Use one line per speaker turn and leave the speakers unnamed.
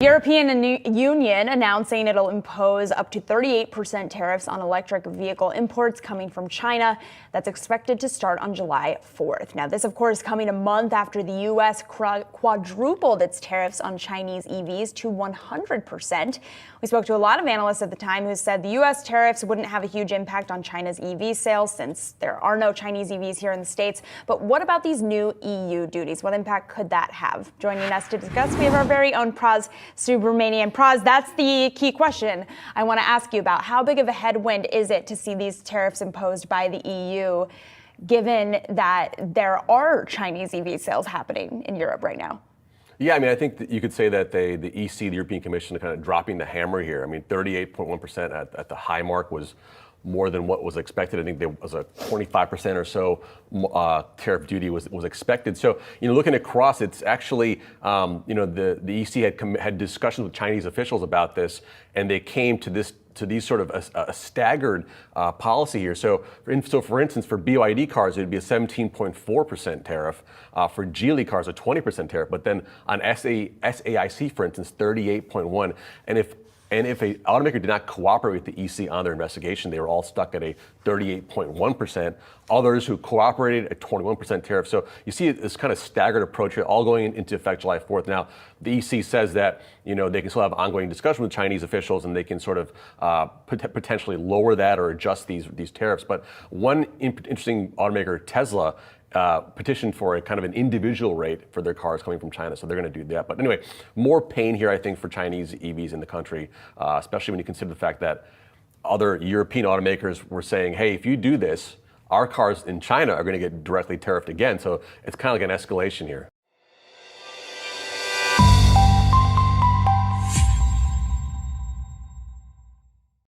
European Union announcing it'll impose up to 38% tariffs on electric vehicle imports coming from China. That's expected to start on July 4th. Now, this, of course, coming a month after the U.S. quadrupled its tariffs on Chinese EVs to 100%. We spoke to a lot of analysts at the time who said the U.S. tariffs wouldn't have a huge impact on China's EV sales since there are no Chinese EVs here in the States. But what about these new EU duties? What impact could that have? Joining us to discuss, we have our very own Praz Subramanian. Praz, that's the key question I want to ask you about. How big of a headwind is it to see these tariffs imposed by the EU, given that there are Chinese EV sales happening in Europe right now?
Yeah, I mean, I think that you could say that the EC, the European Commission, are kind of dropping the hammer here. I mean, 38.1% at the high mark was more than what was expected. I think there was a 25% or so tariff duty was expected. So, looking across, it's actually, the EC had discussions with Chinese officials about this, and they came to these sort of a staggered policy here. So for instance, for BYD cars, it would be a 17.4% tariff. For Geely cars, a 20% tariff. But then on SAIC, for instance, 38.1. And if an automaker did not cooperate with the EC on their investigation, they were all stuck at a 38.1%. Others who cooperated, a 21% tariff. So you see this kind of staggered approach here, all going into effect July 4th. Now, the EC says that they can still have ongoing discussion with Chinese officials, and they can sort of potentially lower that or adjust these tariffs. But one interesting automaker, Tesla, petitioned for a kind of an individual rate for their cars coming from China, so they're going to do that. But anyway, more pain here, I think, for Chinese EVs in the country, especially when you consider the fact that other European automakers were saying, hey, if you do this, our cars in China are going to get directly tariffed again. So it's kind of like an escalation here.